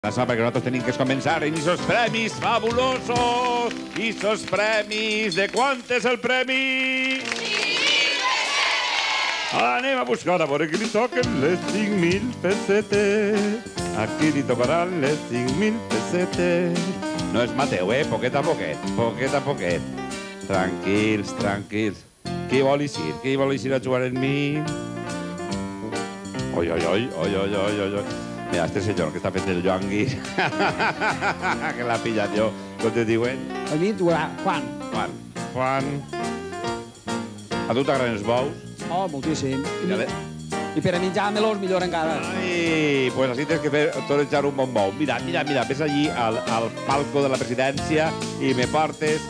Perquè nosaltres tenim que començar en esos premis fabulosos, esos premis, de quant és el premi? 5.000 Anem a buscar a veure que li toquen les 5.000 pessetes. Aquí li tocaran les 5.000 pessetes. No és Mateu, poquet a poquet, poquet a poquet. Tranquils, tranquils. Qui vol eixir? Qui vol eixir a jugar amb mi? Oi, oi, oi, oi, oi, oi, oi. Mira, este senyor que està fent el llongui, que l'ha pillat jo. Com te diuen? A mi, Juan. Juan. A tu t'agraden els bous? Oh, moltíssim. I per a menjar-me-los millor encara. Ai, pues així tens que fer torejar un bon bou. Mira, ves allí al palco de la presidència i me portes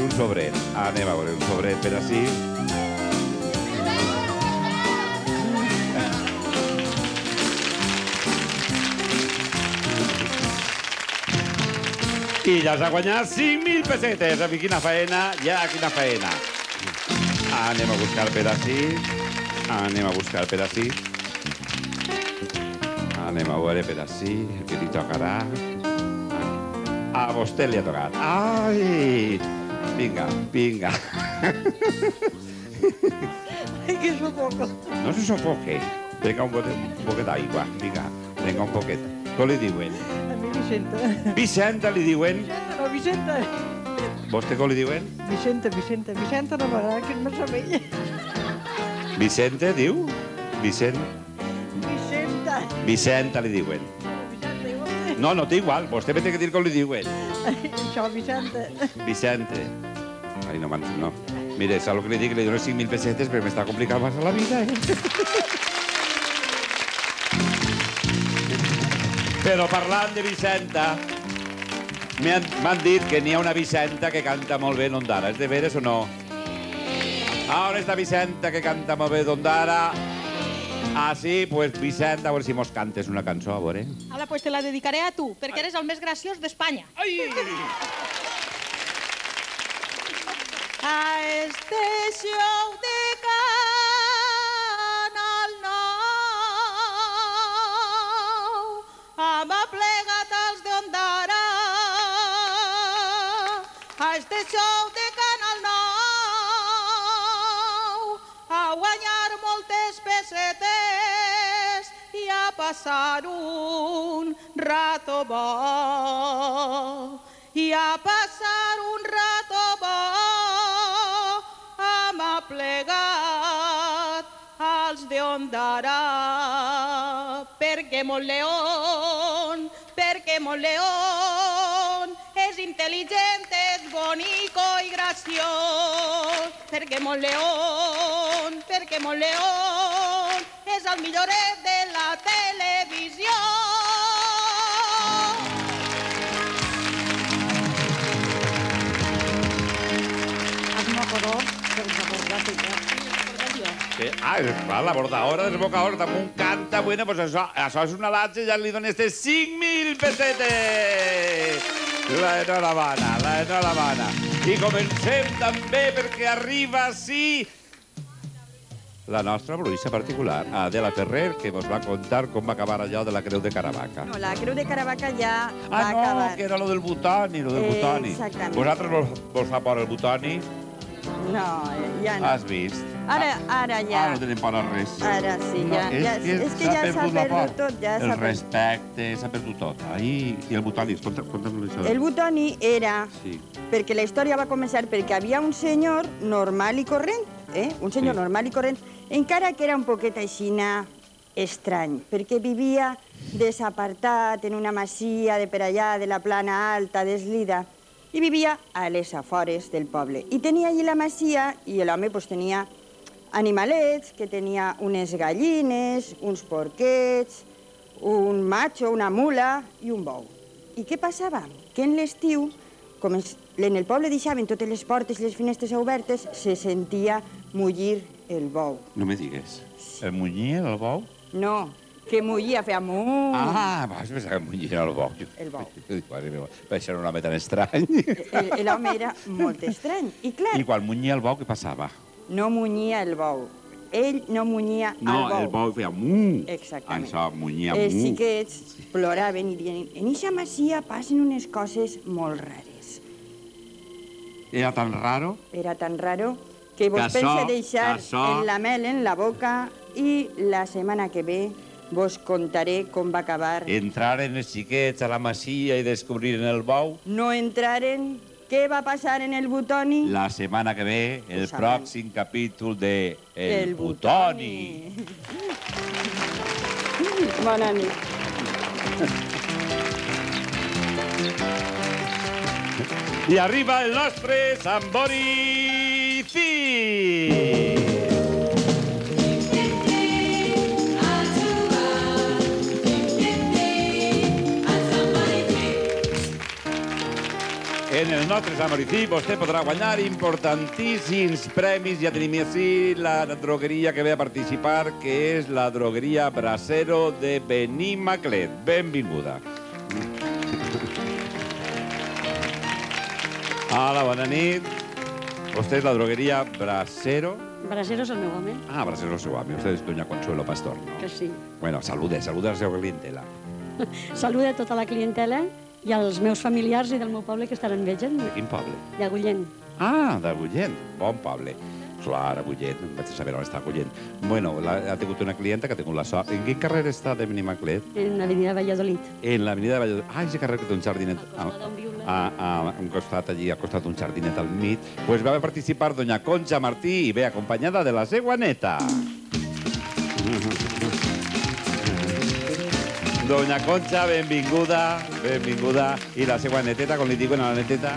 un sobret. Anem a veure un sobret per així. I ja s'ha guanyat 5.000 pessetes. A mi, quina feina, ja quina feina. Anem a buscar per ací. Anem a buscar per ací. Anem a veure per ací, el que li tocarà. A vostè li ha tocat. Ai! Vinga, vinga. Ai, que sofoco. No se sofoque. Venga un poquet d'aigua. Vinga, venga un poquet. Com li diuen? A mi Vicenta. Vicenta li diuen? Vicenta, no, Vicenta. Vostè com li diuen? Vicenta. Vicenta no m'agrada, que és massa vella. Vicente, diu? Vicenta. Vicenta li diuen. Vicenta, i vostè? No, no té igual. Vostè m'ha de dir com li diuen. Això, Vicenta. Vicente. Ai, no. Mire, saps el que li dic? Li dono 5.000 pessetes perquè m'està complicant massa la vida, Però parlant de Vicenta, m'han dit que n'hi ha una Vicenta que canta molt bé en Ondara. És de veres o no? Ahora esta Vicenta que canta molt bé d'Ondara. Ah, sí? Pues Vicenta, a veure si mos cantes una cançó, a veure. Ala, pues te la dedicaré a tu, perquè eres el més graciós d'Espanya. Ai! A este show de Canal Nou hem aplegat els d'Ondara. A este show de Canal Nou a guanyar moltes pessetes i a passar un rato bo. I a passar un rato bo hem aplegat els d'Ondara. Perquè Montleón és intel·ligent, és bonico i graciós. Perquè Montleón és el milloret de la televisió. Hazme favor, per favor, gràcies. Ah, clar, la bordadora del bocador damunt canta, bueno, pues això és una latxa i ja li dones 5.000 pessetes. L'enhorabona. I comencem també perquè arriba, sí, la nostra bruixa particular, Adela Ferrer, que ens va contar com va acabar allò de la Creu de Caravaca. No, la Creu de Caravaca ja va Ah, no, acabar. que era lo del butoni, Exactament. Vosaltres vos fa por el butoni? No, ja no. Has vist? Ara ja. Ah, no tenim por a res. Ara sí, ja. És que ja s'ha perdut tot. El respecte, s'ha perdut tot. Ai, i el butoni, conta'm això. El butoni era... Sí. Perquè la història va començar perquè havia un senyor normal i corrent, un senyor normal i corrent, encara que era un poquet aixina estrany, perquè vivia desapartat en una masia de per allà, de la plana alta, deslida, i vivia a les afores del poble. I tenia allí la masia, i l'home tenia animalets, que tenia unes gallines, uns porquets, un macho, una mula i un bou. I què passava? Que en l'estiu, com en el poble deixaven totes les portes i les finestres obertes, se sentia mullir el bou. No me digues. El munyia, el bou? No, que mullia, feia mu. Ah, vas pensar que munyia el bou. El bou. Va ser un home tan estrany. L'home era molt estrany. I clar, I quan munyia el bou, què passava? no munyia el bou. ell no munyia No, el bou. el bou feia mu. Exactament. Això, munyia mu. Els xiquets ploraven i diuen en eixa masia passen unes coses molt rares. Era tan raro. Era tan raro que vos Que pense això- deixar que això- en la mel en la boca i la setmana que ve vos contaré com va acabar. Entraren els xiquets a la masia i descobriren el bou. No entraren. Què va passar en el Butoni? La setmana que ve, el Ho saben. pròxim capítol de El Butoni. Bona nit. I arriba el nostre Samborici! En el nostre Samborici vostè podrà guanyar importantíssims premis. Ja tenim així la drogueria que ve a participar, que és la drogueria Brasero de Benimaclet. Benvinguda. Hola, bona nit. Vostè és la drogueria Brasero. Brasero és el meu home, Ah, Brasero és seu home. Usted és doña Consuelo Pastor, ¿no? que sí. Bueno, salude a la seva clientela. Saluda a tota la clientela i als meus familiars i del meu poble que estaran veient, De quin poble? d'Agullent. Ah, d'Agullent. Bon poble. Clar, Agullent, vaig saber on està Agullent. Bueno, ha tingut una clienta que ha tingut la sort. En quin carrer està de Benimaclet? En l'avenida Valladolid. En l'avenida de Valladolid. Ah, és carrer que té un jardinet. Al costat d'on viu la... A un costat, allí, al costat d'un jardinet al mig. Pues va a participar doña Concha Martí i ve acompanyada de la seva neta. Doña Concha, benvinguda, benvinguda. I la seva neteta, com li diuen a la neteta?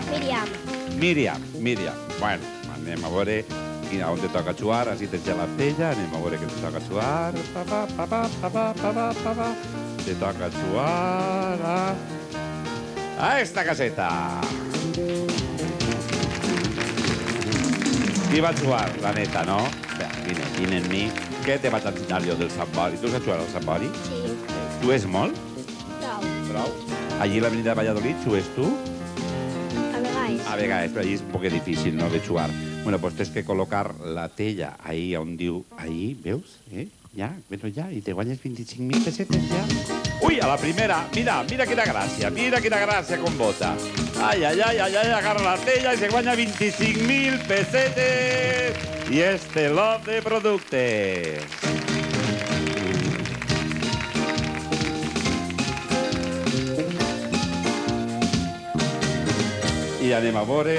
Míriam. Bueno, anem a veure on te toca jugar, així tens ja la tella, anem a veure què te toca jugar. Te toca jugar a esta caseta. Qui va jugar? La neta, no? Vine en mi. Què te vaig ensenyar jo del Sambori? Tu saps jugar al Sambori? Sí, Jugues molt? prou. Allí a l'avenida de Valladolid jugues tu? A vegades. A vegades, però allí és un poc difícil, no?, de jugar. Bueno, pues tens que col·locar la tella ahí on diu... Ahí, veus? Ja, bueno, ja, i te guanyes 25.000 pessetes, ja. Ui, a la primera, mira quina gràcia com bota. Ai, agarra la tella i se guanya 25.000 pessetes. I este lot de productes. I anem a veure,